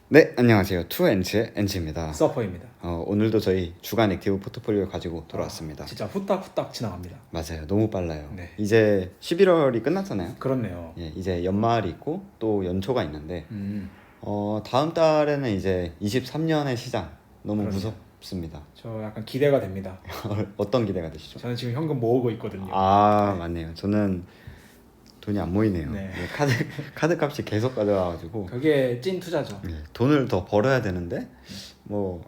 네, 안녕하세요. 투엔치의 엔치입니다. 서퍼입니다. 오늘도 저희 주간 액티브 포트폴리오 가지고 돌아왔습니다. 진짜 후딱후딱 지나갑니다. 맞아요. 너무 빨라요. 네. 이제 11월이 끝났잖아요. 그렇네요. 예, 이제 연말이 있고 또 연초가 있는데 다음 달에는 이제 23년의 시장 너무 그렇네요. 무섭습니다. 저 약간 기대가 됩니다. 어떤 기대가 되시죠? 저는 지금 현금 모으고 있거든요. 맞네요. 저는 돈이 안 모이네요. 네. 예, 카드 값이 계속 가져와가지고 그게 찐 투자죠. 예, 돈을 더 벌어야 되는데 뭐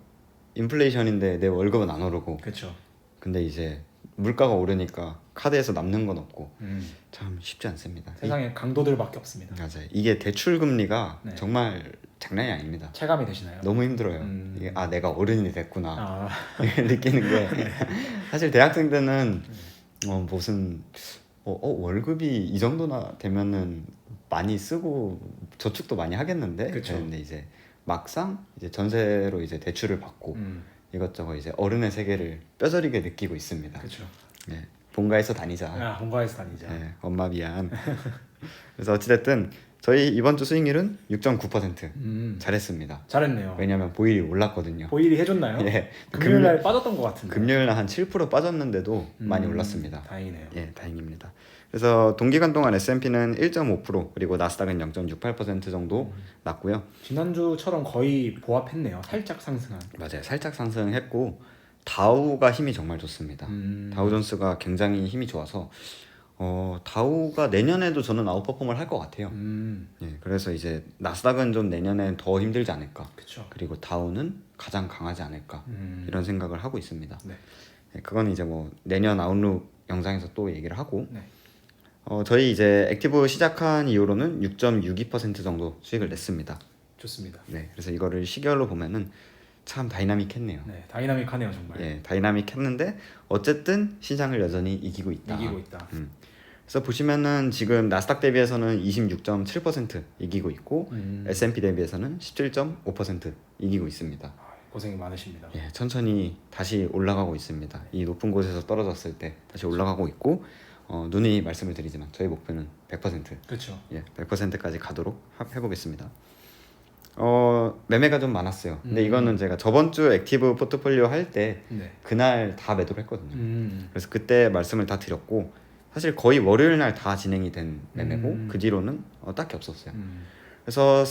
인플레이션인데 내 월급은 안 오르고 그렇죠. 근데 이제 물가가 오르니까 카드에서 남는 건 없고 음. 참 쉽지 않습니다. 세상에 강도들밖에 없습니다. 맞아요. 이게 대출 금리가 네. 정말 장난이 아닙니다. 체감이 되시나요? 너무 힘들어요. 이게 내가 어른이 됐구나 아, 느끼는 게 사실 대학생 때는 무슨 월급이 이 정도나 되면은 많이 쓰고 저축도 많이 하겠는데 그쵸. 그런데 이제 막상 이제 전세로 이제 대출을 받고 이것저것 이제 어른의 세계를 뼈저리게 느끼고 있습니다. 그렇죠. 예, 본가에서 다니자. 본가에서 다니자. 예, 엄마 미안. 그래서 어찌됐든 저희 이번 주 수익률은 6.9% 잘했습니다. 잘했네요. 왜냐면 보일이 올랐거든요. 보일이 해줬나요? 예, 금요일날 빠졌던 것 같은데. 금요일날 한 7% 빠졌는데도 많이 올랐습니다. 다행이네요. 예, 다행입니다. 그래서 동기간 동안 S&P는 1.5% 그리고 나스닥은 0.68% 정도 났고요. 지난주처럼 거의 보합했네요. 살짝 상승한. 맞아요. 살짝 상승했고 다우가 힘이 정말 좋습니다. 다우존스가 굉장히 힘이 좋아서 다우가 내년에도 저는 아웃퍼폼을 할 것 같아요. 예, 그래서 이제 나스닥은 좀 내년엔 더 힘들지 않을까. 그렇죠. 그리고 다우는 가장 강하지 않을까 이런 생각을 하고 있습니다. 네. 예, 그건 이제 뭐 내년 아웃룩 영상에서 또 얘기를 하고 네. 저희 이제 액티브 시작한 이후로는 6.62% 정도 수익을 냈습니다. 좋습니다. 네, 그래서 이거를 시계열로 보면은 참 다이나믹했네요. 네, 다이나믹하네요 정말. 예, 다이나믹했는데 어쨌든 시장을 여전히 이기고 있다. 이기고 있다. 그래서 보시면은 지금 나스닥 대비해서는 26.7% 이기고 있고 S&P 대비해서는 17.5% 이기고 있습니다. 고생이 많으십니다. 예, 천천히 다시 올라가고 있습니다. 이 높은 곳에서 떨어졌을 때 다시 올라가고 있고 누누이 말씀을 드리지만 저희 목표는 100%. 그렇죠. 예, 100%까지 가도록 해보겠습니다. 매매가 좀 많았어요. 근데 이거는 제가 저번 주 액티브 포트폴리오 할 때 네. 그날 다 매도를 했거든요. 그래서 그때 말씀을 다 드렸고 사실 거의 월요일 날 다 진행이 된 매매고 그 뒤로는 딱히 없었어요. 그래서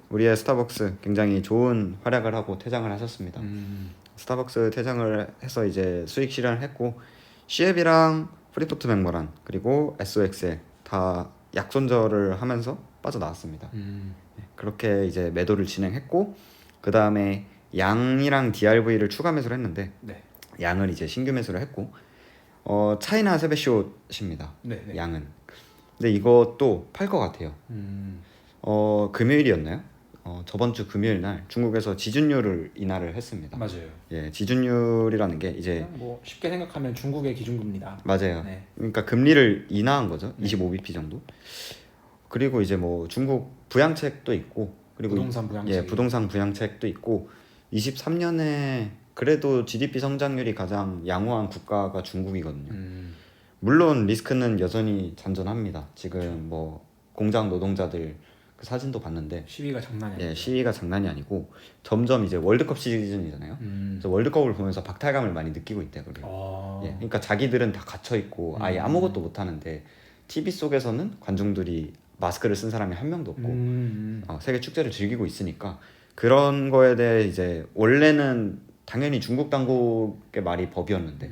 우리의 스타벅스 굉장히 좋은 활약을 하고 퇴장을 하셨습니다. 스타벅스 퇴장을 해서 이제 수익 실현을 했고 시앱이랑 프리포트 맥모란 그리고 SOXL 다 약손절을 하면서 빠져나왔습니다. 그렇게 이제 매도를 진행했고 그 다음에 양이랑 DRV를 추가 매수를 했는데 네. 양을 이제 신규 매수를 했고 차이나 세베쇼입니다. 네. 네. 양은 근데 이것도 팔 것 같아요. 금요일이었나요? 저번 주 금요일 날 중국에서 지준율을 인하를 했습니다. 맞아요. 예, 지준율이라는 게 이제 그냥 뭐 쉽게 생각하면 중국의 기준금리다. 맞아요. 네. 그러니까 금리를 인하한 거죠. 25bp 정도. 그리고 이제 뭐 중국 부양책도 있고 그리고 부동산 부양책. 예, 부동산 부양책도 있고 23년에 그래도 GDP 성장률이 가장 양호한 국가가 중국이거든요. 물론 리스크는 여전히 잔존합니다. 지금 그렇죠. 뭐 공장 노동자들 그 사진도 봤는데 시위가 장난이 아니에요. 예, 시위가 장난이 아니고 점점 이제 월드컵 시즌이잖아요. 그래서 월드컵을 보면서 박탈감을 많이 느끼고 있대요. 아. 예, 그러니까 자기들은 다 갇혀 있고 아예 아무것도 못 하는데 TV 속에서는 관중들이 마스크를 쓴 사람이 한 명도 없고 세계 축제를 즐기고 있으니까 그런 거에 대해 이제 원래는 당연히 중국 당국의 말이 법이었는데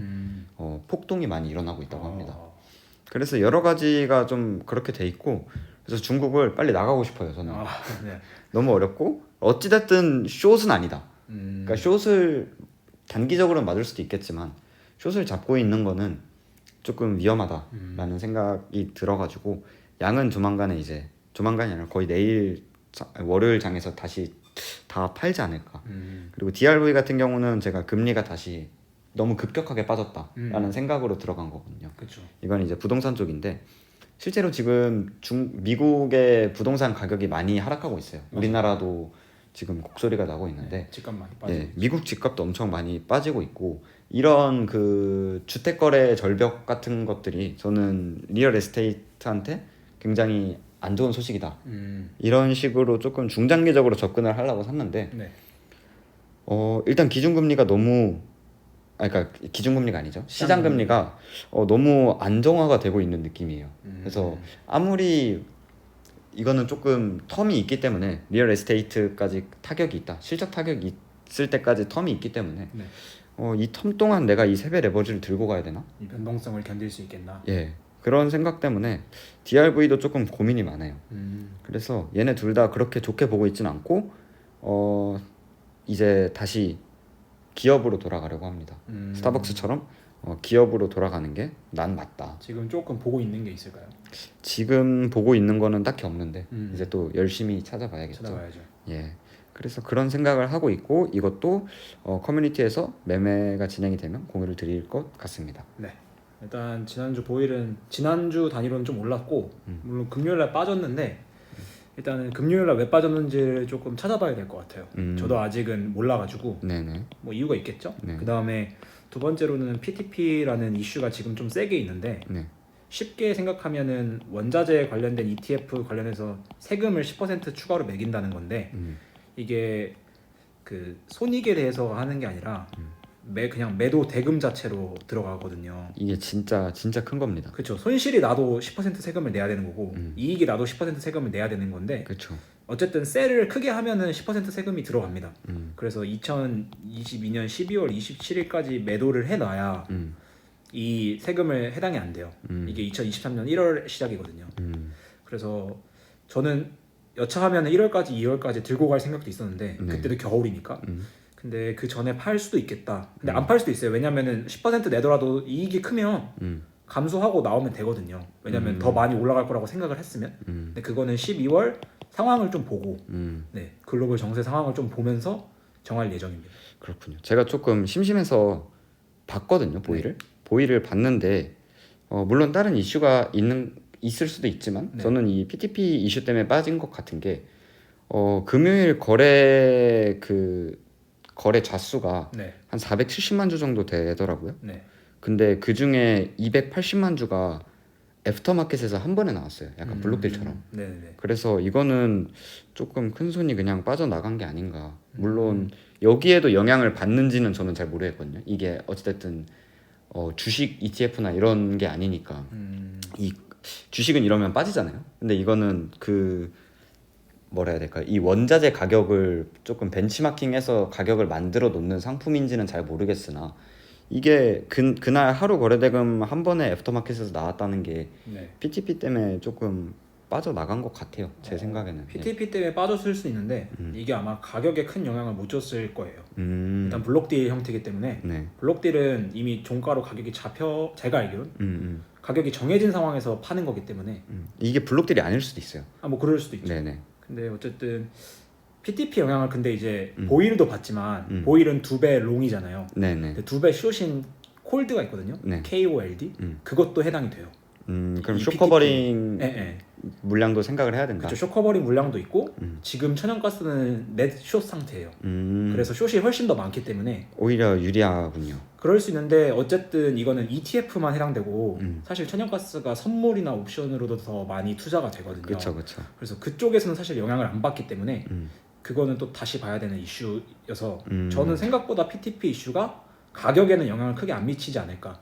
폭동이 많이 일어나고 있다고 합니다. 그래서 여러 가지가 좀 그렇게 돼 있고 그래서 중국을 빨리 나가고 싶어요. 저는 네. 너무 어렵고 어찌됐든 숏은 아니다. 그러니까 숏을 단기적으로는 맞을 수도 있겠지만 숏을 잡고 있는 거는 조금 위험하다라는 생각이 들어가지고 양은 조만간이 아니라 거의 내일 월요일 장에서 다시 다 팔지 않을까. 그리고 DRV 같은 경우는 제가 금리가 다시 너무 급격하게 빠졌다라는 생각으로 들어간 거거든요. 그렇죠. 이건 이제 부동산 쪽인데 실제로 지금 미국의 부동산 가격이 많이 하락하고 있어요. 맞아요. 우리나라도 지금 곡소리가 나고 있는데 네, 집값 많이 빠지고. 예, 미국 집값도 엄청 많이 빠지고 있고 이런 그 주택 거래 절벽 같은 것들이 저는 리얼 에스테이트한테 굉장히 안 좋은 소식이다. 이런 식으로 조금 중장기적으로 접근을 하려고 샀는데 네. 일단 기준금리가 너무 그러니까 기준금리가 아니죠. 시장금리가 너무 안정화가 되고 있는 느낌이에요. 그래서 아무리 이거는 조금 텀이 있기 때문에 리얼 에스테이트까지 타격이 있다. 실적 타격이 있을 때까지 텀이 있기 때문에 네. 이 텀 동안 내가 이 3배 레버지를 들고 가야 되나? 이 변동성을 견딜 수 있겠나? 예. 그런 생각 때문에 DRV도 조금 고민이 많아요. 그래서 얘네 둘 다 그렇게 좋게 보고 있진 않고 이제 다시 기업으로 돌아가려고 합니다. 스타벅스처럼 기업으로 돌아가는 게 난 맞다. 지금 조금 보고 있는 게 있을까요? 지금 보고 있는 거는 딱히 없는데 이제 또 열심히 찾아봐야겠죠. 찾아봐야죠. 예. 그래서 그런 생각을 하고 있고 이것도 커뮤니티에서 매매가 진행이 되면 공유를 드릴 것 같습니다. 네. 일단 지난주 보일은 지난주 단위로는 좀 올랐고 물론 금요일날 빠졌는데 일단은 금요일날 왜 빠졌는지를 조금 찾아봐야 될 것 같아요. 저도 아직은 몰라가지고 네네. 뭐 이유가 있겠죠. 네. 그 다음에 두 번째로는 PTP라는 이슈가 지금 좀 세게 있는데 네. 쉽게 생각하면은 원자재 관련된 ETF 관련해서 세금을 10% 추가로 매긴다는 건데 이게 그 손익에 대해서 하는 게 아니라 그냥 매도 대금 자체로 들어가거든요. 이게 진짜 큰 겁니다. 그렇죠. 손실이 나도 10% 세금을 내야 되는 거고 이익이 나도 10% 세금을 내야 되는 건데 그렇죠. 어쨌든 셀을 크게 하면은 10% 세금이 들어갑니다. 그래서 2022년 12월 27일까지 매도를 해놔야 이 세금을 해당이 안 돼요. 이게 2023년 1월 시작이거든요. 그래서 저는 여차하면 1월까지 2월까지 들고 갈 생각도 있었는데 네. 그때도 겨울이니까 근데 그 전에 팔 수도 있겠다. 근데 안 팔 수도 있어요. 왜냐면은 10% 내더라도 이익이 크면 감소하고 나오면 되거든요. 왜냐면 더 많이 올라갈 거라고 생각을 했으면. 근데 그거는 12월 상황을 좀 보고 네, 글로벌 정세 상황을 좀 보면서 정할 예정입니다. 그렇군요. 제가 조금 심심해서 봤거든요. 보이를. 보이를 봤는데 물론 다른 이슈가 있을 수도 있지만 네. 저는 이 PTP 이슈 때문에 빠진 것 같은 게 금요일 거래 거래 좌수가 네. 한 470만 주 정도 되더라고요. 네. 근데 그 중에 280만 주가 애프터마켓에서 한 번에 나왔어요. 약간 블록딜처럼. 네네. 그래서 이거는 조금 큰 손이 그냥 빠져나간 게 아닌가. 물론 여기에도 영향을 받는지는 저는 잘 모르겠거든요. 이게 어찌됐든 주식 ETF나 이런 게 아니니까 이 주식은 이러면 빠지잖아요. 근데 이거는 뭐라 해야 될까요? 이 원자재 가격을 조금 벤치마킹해서 가격을 만들어 놓는 상품인지는 잘 모르겠으나 이게 그날 하루 거래대금 한 번에 애프터마켓에서 나왔다는 게 네. PTP 때문에 조금 빠져나간 것 같아요. 제 생각에는. PTP 때문에 빠졌을 수 있는데 이게 아마 가격에 큰 영향을 못 줬을 거예요. 일단 예. 블록딜 형태이기 때문에 네. 블록딜은 이미 종가로 가격이 제가 알기로는 가격이 정해진 상황에서 파는 거기 때문에 이게 블록딜이 아닐 수도 있어요. 뭐 그럴 수도 있죠. 네네. 근데 어쨌든 PTP 영향을 근데 이제 보일도 받지만 보일은 2배 롱이잖아요. 네네. 2배 숏인 콜드가 있거든요. 네. KOLD 그것도 해당이 돼요. 그럼 이 쇼커버링 네. 물량도 생각을 해야 된다. 그렇죠. 쇼커버링 물량도 있고 지금 천연가스는 넷 숏 상태예요. 그래서 숏이 훨씬 더 많기 때문에 오히려 유리하군요. 그럴 수 있는데 어쨌든 이거는 ETF만 해당되고 사실 천연가스가 선물이나 옵션으로도 더 많이 투자가 되거든요. 그렇죠. 그래서 그쪽에서는 사실 영향을 안 받기 때문에 그거는 또 다시 봐야 되는 이슈여서 저는 생각보다 PTP 이슈가 가격에는 영향을 크게 안 미치지 않을까.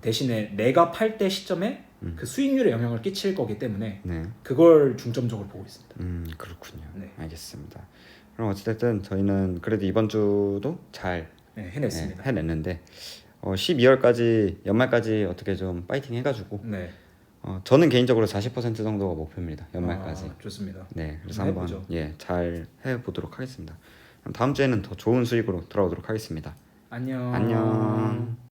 대신에 내가 팔 때 시점에 그 수익률에 영향을 끼칠 거기 때문에 네. 그걸 중점적으로 보고 있습니다. 그렇군요. 네. 알겠습니다. 그럼 어찌됐든 저희는 그래도 이번 주도 잘 해냈습니다. 해냈는데 12월까지 연말까지 어떻게 좀 파이팅 해가지고 네. 저는 개인적으로 40% 정도가 목표입니다. 연말까지. 좋습니다. 네, 그래서 해보죠. 한번 잘 해보도록 하겠습니다. 그럼 다음 주에는 더 좋은 수익으로 돌아오도록 하겠습니다. 안녕. 안녕.